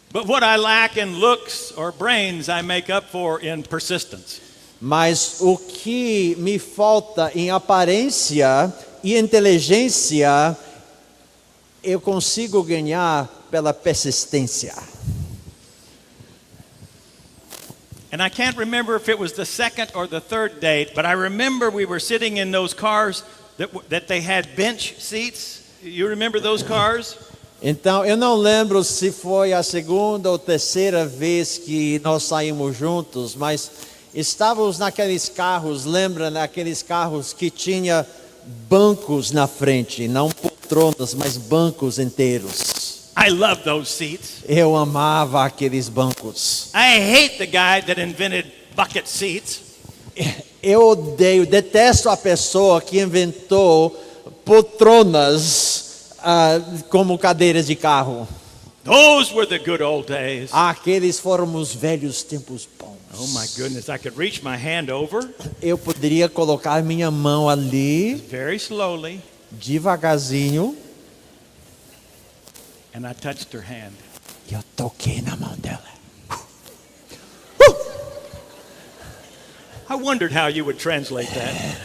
But what I lack in looks or brains, I make up for in persistence. Mas o que me falta em aparência e inteligência, eu consigo ganhar pela persistência. And I can't remember if it was the second or the third date, but I remember we were sitting in those cars that they had bench seats. You remember those cars? Então, eu não lembro se foi a segunda ou terceira vez que nós saímos juntos, mas estávamos naqueles carros, lembra naqueles carros que tinha bancos na frente, não poltronas, mas bancos inteiros. I love those seats. Eu amava aqueles bancos. I hate the guy that invented bucket seats. Eu detesto a pessoa que inventou poltronas como cadeiras de carro. Those were the good old days. Aqueles foram os velhos tempos bons. Oh my goodness, I could reach my hand over Eu poderia colocar minha mão ali, very slowly, devagarzinho, and I touched her hand. e eu toquei na mão dela. I wondered how you would translate that.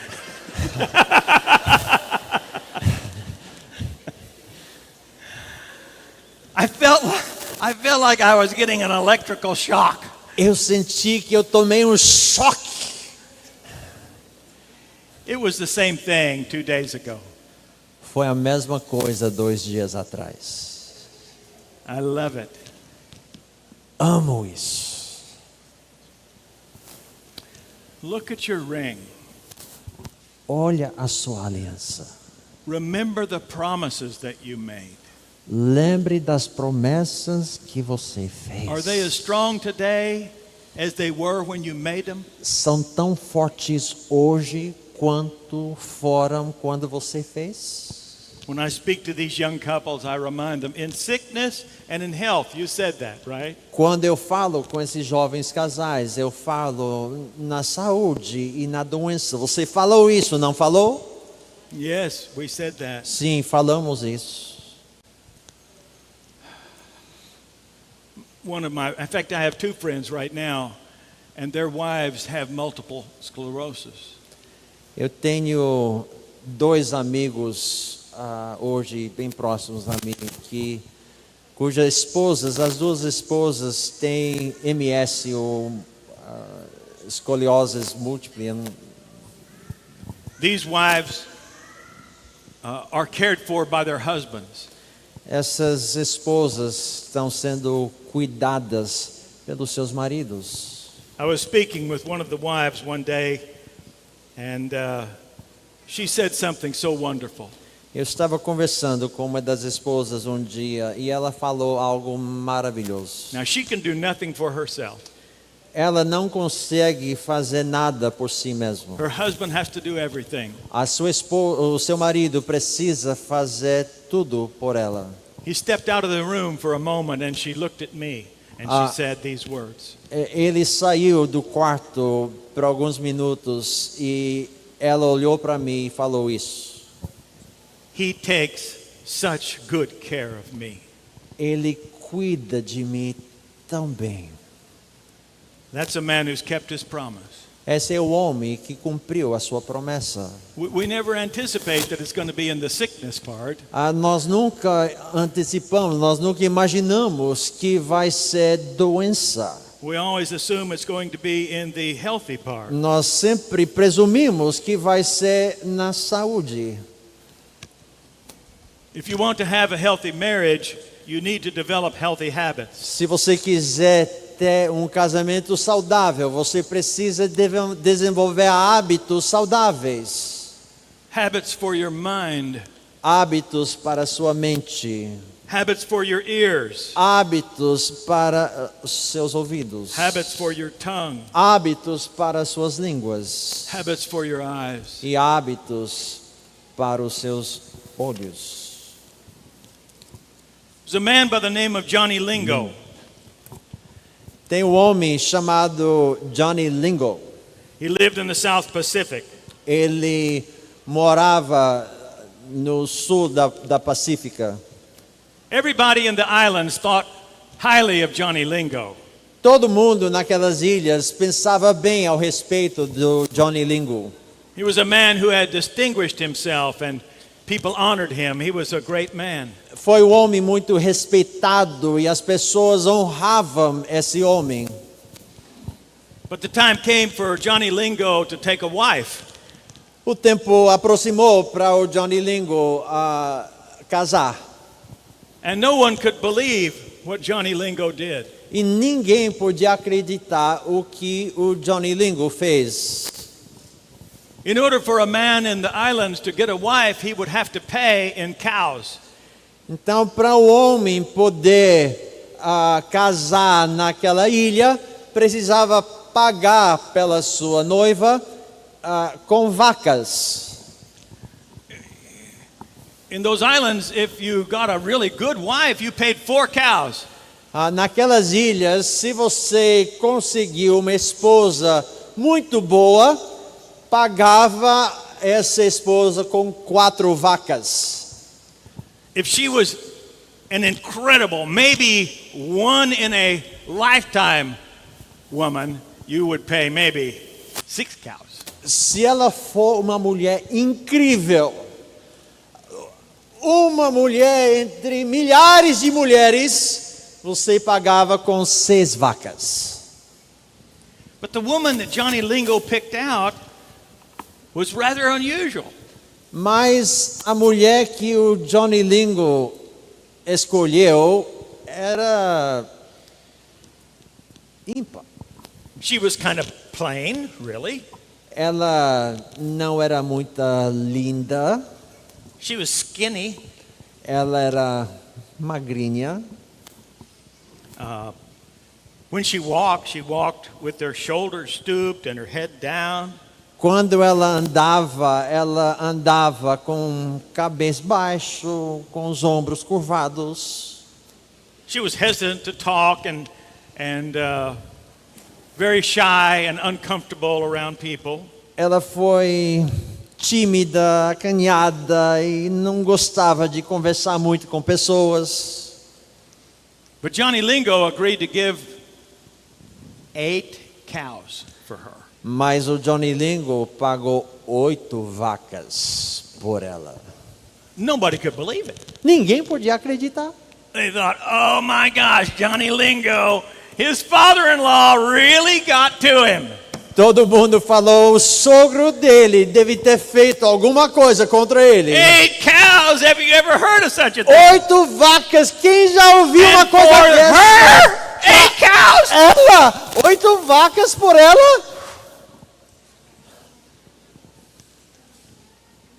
I felt like I was getting an electrical shock. Eu senti que eu tomei um choque. It was the same thing 2 days ago. Foi a mesma coisa 2 dias atrás. I love it. amo isso. Look at your ring. Olha a sua aliança. Remember the promises that you made. Lembre das promessas que você fez. Are they as strong today as they were when you made them? São tão fortes hoje quanto foram quando você fez? When I speak to these young couples, I remind them, in sickness and in health, you said that, right? Quando eu falo com esses jovens casais, eu falo na saúde e na doença. Você falou isso, não falou? Yes, we said that. Sim, falamos isso. In fact, I have two friends right now, and their wives have multiple sclerosis. Eu tenho dois amigos hoje bem próximos a mim cujas esposas, as duas esposas têm MS ou escoliose múltipla. These wives are cared for by their husbands. Essas esposas estão sendo cuidadas pelos seus maridos. I was speaking with one of the wives one day, and she said something so wonderful. Eu estava conversando com uma das esposas um dia e ela falou algo maravilhoso. Now, she can do nothing for herself. Ela não consegue fazer nada por si mesma. Her husband has to do everything. O seu marido precisa fazer tudo por ela. He stepped out of the room for a moment and she looked at me and she said these words. Ele saiu do quarto por alguns minutos e ela olhou para mim e falou isso. He takes such good care of me. Ele cuida de mim tão bem. That's a man who's kept his promise. Esse é o homem que cumpriu a sua promessa. We never anticipate that it's going to be in the sickness part. Nós nunca antecipamos, nós nunca imaginamos que vai ser doença. We always assume it's going to be in the healthy part. Nós sempre presumimos que vai ser na saúde. If you want to have a healthy marriage, you need to develop healthy habits. Se você quiser ter um casamento saudável, você precisa desenvolver hábitos saudáveis. Habits for your mind. Hábitos para a sua mente. Habits for your ears. Hábitos para os seus ouvidos. Habits for your tongue. Hábitos para as suas línguas. Habits for your eyes. E hábitos para os seus olhos. There's a man by the name of Johnny Lingo. Tem um homem chamado Johnny Lingo. He lived in the South Pacific. Ele morava no sul da Pacífica. Everybody in the islands thought highly of Johnny Lingo. Todo mundo naquelas ilhas pensava bem ao respeito do Johnny Lingo. He was a man who had distinguished himself and people honored him. He was a great man. Foi um homem muito respeitado e as pessoas honravam esse homem. But the time came for Johnny Lingo to take a wife. O tempo aproximou para o Johnny Lingo casar. And no one could believe what Johnny Lingo did. E ninguém podia acreditar o que o Johnny Lingo fez. In order for a man in the islands to get a wife, he would have to pay in cows. Então, para o homem poder casar naquela ilha, precisava pagar pela sua noiva com vacas. In those islands, if you got a really good wife, you paid 4 cows. Naquelas ilhas, se você conseguiu uma esposa muito boa, pagava essa esposa com 4 vacas. If she was an incredible, maybe one in a lifetime woman, you would pay maybe 6 cows. Se ela for uma mulher incrível, uma mulher entre milhares de mulheres, você pagava com 6 vacas. But the woman that Johnny Lingo picked out was rather unusual. Mas a mulher que o Johnny Lingo escolheu era She was kind of plain, really. Ela não era muito linda, She was skinny. ela era magrinha. When she walked with her shoulders stooped and her head down. Quando ela andava com cabeça baixo, com os ombros curvados. She was hesitant to talk and very shy and uncomfortable around people. Ela foi tímida, acanhada e não gostava de conversar muito com pessoas. But Johnny Lingo agreed to give 8 cows for her. Mas o Johnny Lingo pagou 8 vacas por ela. Nobody could believe it. Ninguém podia acreditar. They thought, oh my gosh, Johnny Lingo, his father-in-law really got to him. Todo mundo falou, o sogro dele deve ter feito alguma coisa contra ele. 8 cows, have you ever heard of such a thing? 8 vacas, quem já ouviu uma And coisa for dessa? her, 8 cows? Ela, 8 vacas por ela?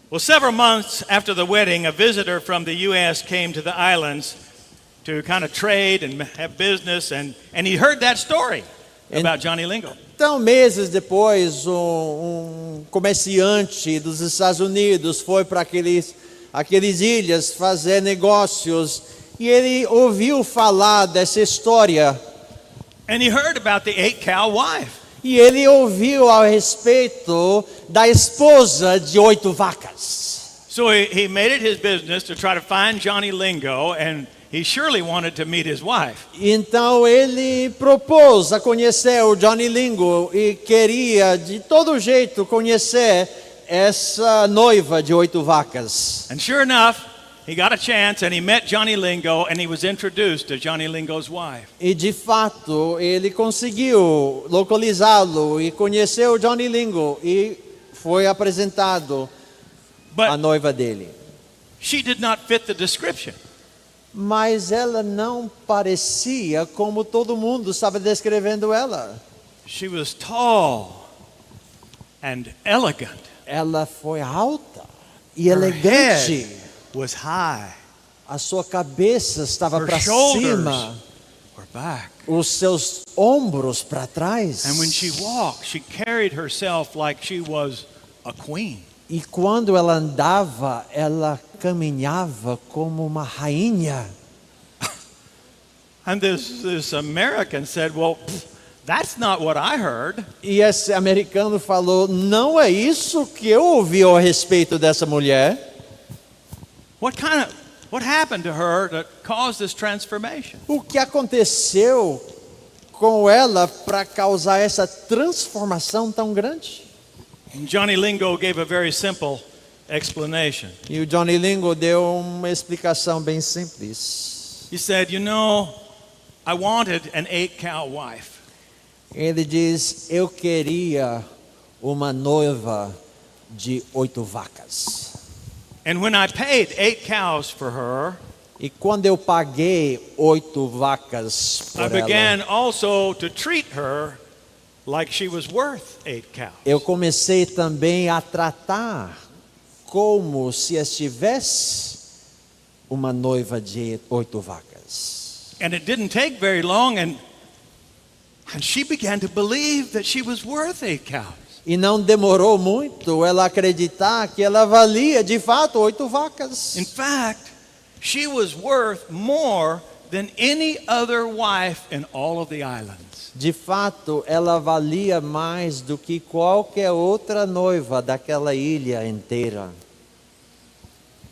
Well, several months after the wedding, a visitor from the U.S. came to the islands to kind of trade and have business, and he heard that story about Johnny Lingo. Então, meses depois, um comerciante dos Estados Unidos foi para aqueles ilhas fazer negócios e ele ouviu falar dessa história. And he heard about the 8-cow wife. E ele ouviu a respeito da esposa de 8 vacas. So he made it his business to try to find Johnny Lingo, and he surely wanted to meet his wife. Então ele propôs a conhecer o Johnny Lingo e queria de todo jeito conhecer essa noiva de 8 vacas. And sure enough, he got a chance and he met Johnny Lingo and he was introduced to Johnny Lingo's wife. E de fato ele conseguiu localizá-lo e conhecer o Johnny Lingo e foi apresentado a But noiva dele. she did not fit the description. Mas ela não parecia como todo mundo estava descrevendo ela. She was tall and elegant. Ela foi alta e Her elegante. head was high. A sua cabeça estava Her para shoulders cima, were back. os seus ombros para trás. And when she walked, she carried herself like she was a queen. E quando ela andava, ela caminhava como uma rainha. And this American said, well, that's not what I heard. E esse americano falou, não é isso que eu ouvi a respeito dessa mulher. What happened to her that caused this transformation? O que aconteceu com ela para causar essa transformação tão grande? And Johnny Lingo gave a very simple explanation. E o Johnny Lingo deu uma explicação bem simples. He said, you know, I wanted an 8-cow wife. Ele diz, eu queria uma noiva de 8 vacas. And when I paid 8 cows for her, E quando eu paguei 8 vacas I por began ela, also to treat her like she was worth 8 cows. eu comecei também a tratar como se estivesse uma noiva de 8 vacas. And it didn't take very long, and she began to believe that she was worth 8 cows. E não demorou muito ela acreditar que ela valia de fato 8 vacas. In fact, she was worth more than any other wife in all of the islands. De fato, ela valia mais do que qualquer outra noiva daquela ilha inteira.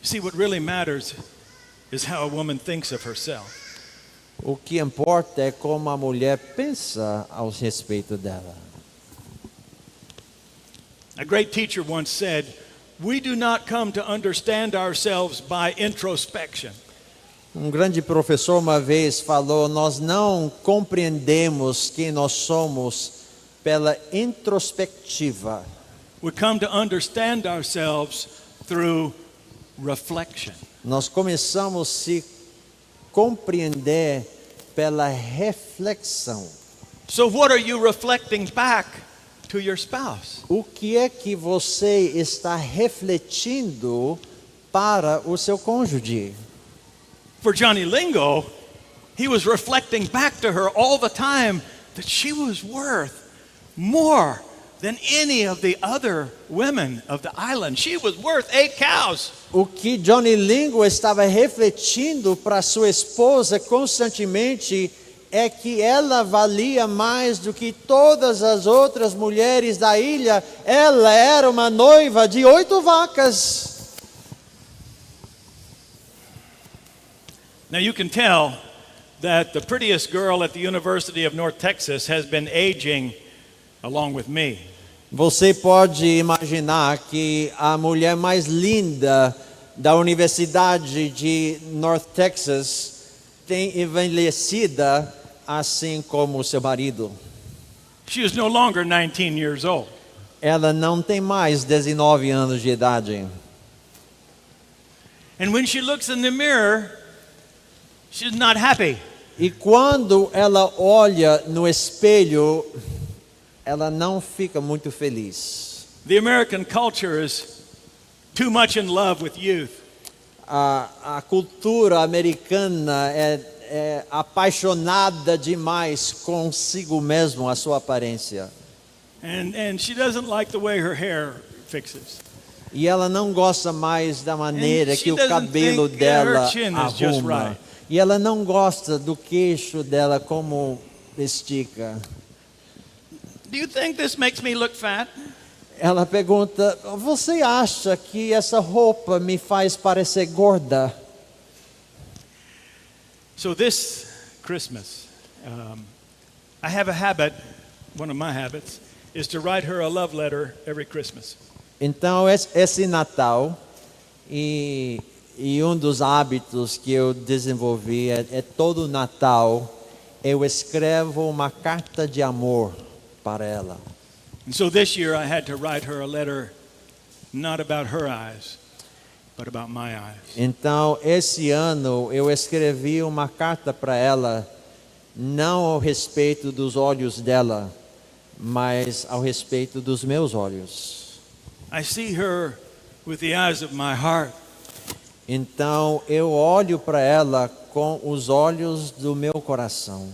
See, what really matters is how a woman thinks of herself. O que importa é como a mulher pensa ao respeito dela. A great teacher once said, "We do not come to understand ourselves by introspection. Um grande professor uma vez falou, nós não compreendemos quem nós somos pela introspectiva. We come to understand ourselves through reflection." Nós começamos a se compreender pela reflexão. So what are you reflecting back to your spouse? O que é que você está refletindo para o seu cônjuge? For Johnny Lingo, he was reflecting back to her all the time that she was worth more than any of the other women of the island. She was worth 8 cows. O que Johnny Lingo estava refletindo para sua esposa constantemente é que ela valia mais do que todas as outras mulheres da ilha. Ela era uma noiva de 8 vacas. Now you can tell that the prettiest girl at the University of North Texas has been aging along with me. Você pode imaginar que a mulher mais linda da Universidade de North Texas tem envelhecida assim como o seu marido. She is no longer 19 years old. Ela não tem mais 19 anos de idade. And when she looks in the mirror, she's not happy. E quando ela olha no espelho, ela não fica muito feliz. The American culture is too much in love with youth. A cultura americana é apaixonada demais consigo mesmo, a sua aparência. And she doesn't like the way her hair fixes. E ela não gosta mais da maneira And que she o doesn't cabelo think dela her chin is just arruma. right. E ela não gosta do queixo dela como estica. Do you think this makes me look fat? Ela pergunta: você acha que essa roupa me faz parecer gorda? So this Christmas, I have a habit, one of my habits, is to write her a love letter every Christmas. Então, esse Natal, e um dos hábitos que eu desenvolvi é todo Natal, eu escrevo uma carta de amor para ela. And so this year I had to write her a letter not about her eyes, but about my eyes. Então, esse ano, eu escrevi uma carta para ela, não ao respeito dos olhos dela, mas ao respeito dos meus olhos. I see her with the eyes of my heart. Então, eu olho para ela com os olhos do meu coração.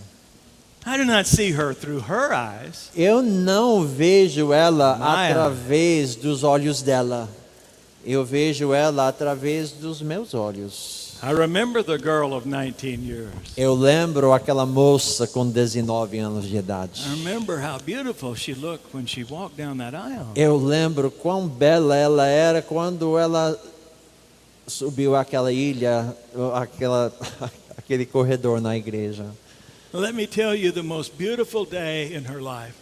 I do not see her through her eyes. Eu não vejo ela My através dos olhos dela. Eu vejo ela através dos meus olhos. I remember the girl of 19 years. Eu lembro aquela moça com 19 anos de idade. I remember how beautiful she looked when she walked down that aisle. Eu lembro quão bela ela era quando ela subiu aquela ilha, aquele corredor na igreja. Let me tell you the most beautiful day in her life.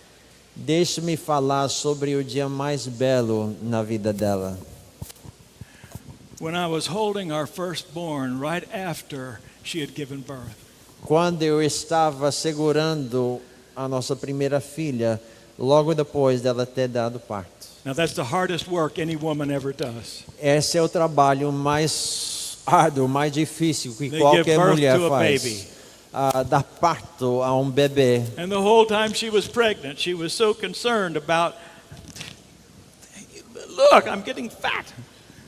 Deixe-me falar sobre o dia mais belo na vida dela. When I was holding our firstborn right after she had given birth. Quando eu estava segurando a nossa primeira filha, logo depois dela ter dado parto. Now that's the hardest work any woman ever does. Esse é o trabalho mais árduo, mais difícil que They give qualquer birth mulher to a faz. baby. Dar parto a um bebê. And the whole time she was pregnant, she was so concerned about, look, I'm getting fat.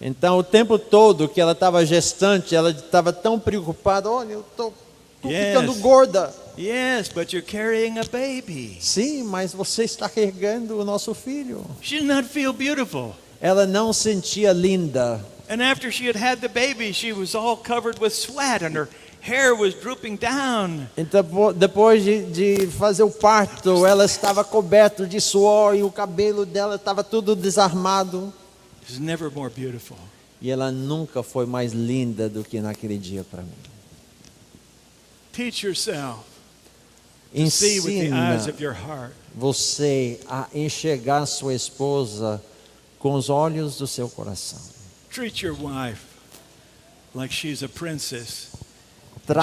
Então, o tempo todo que ela estava gestante, ela estava tão preocupada. Olha, eu estou ficando gorda. Yes, but you're carrying a baby. Sim, mas você está carregando o nosso filho. She did not feel beautiful. Ela não sentia linda. And after she had the baby, she was all covered with sweat and her hair was drooping down. Então, depois de fazer o parto, ela estava coberta de suor e o cabelo dela estava tudo desarmado. She's never more beautiful. E ela nunca foi mais linda do que naquele dia para mim. Teach yourself to see with the eyes Ensina of your heart. você a enxergar sua esposa com os olhos do seu coração. Treat your wife like she's a princess.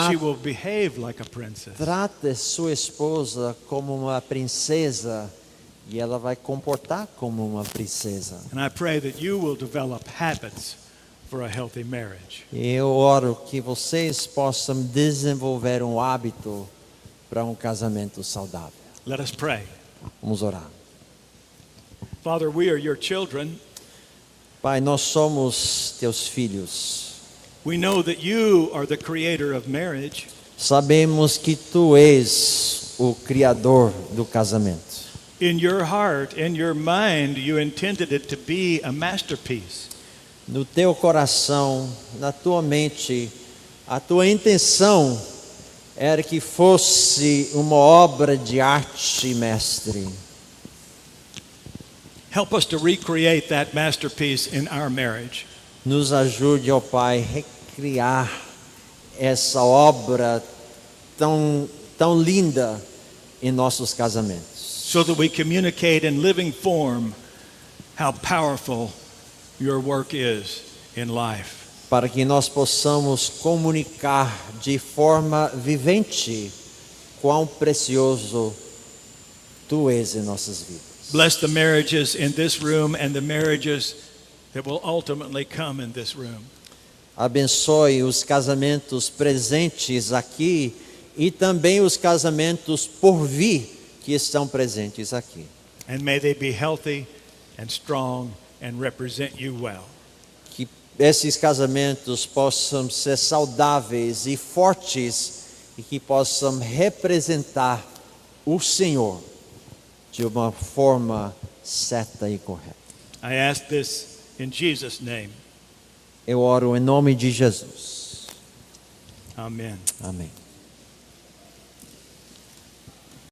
She will behave like a princess. Trate sua esposa como uma princesa e ela vai comportar como uma princesa. And I pray that you will develop habits for a healthy marriage. Eu oro que vocês possam desenvolver um hábito para um casamento saudável. Let us pray. Vamos orar. Father, we are your children. Pai, nós somos teus filhos. We know that you are the creator of marriage. Sabemos que tu és o criador do casamento. In your heart, in your mind, you intended it to be a masterpiece. No teu coração, na tua mente, a tua intenção era que fosse uma obra de arte mestre. Help us to recreate that masterpiece in our marriage. Nos ajude, ó Pai, recriar essa obra tão linda em nossos casamentos. So that we communicate in living form how powerful your work is in life. Para que nós possamos comunicar de forma vivente quão precioso tu és em nossas vidas. Bless the marriages in this room and the marriages that will ultimately come in this room. Abençoe os casamentos presentes aqui e também os casamentos por vir que estão presentes aqui. And may they be healthy and strong and represent you well. Que esses casamentos possam ser saudáveis e fortes e que possam representar o Senhor de uma forma certa e correta. I ask this in Jesus' name. Eu oro em nome de Jesus. Amen. Amém.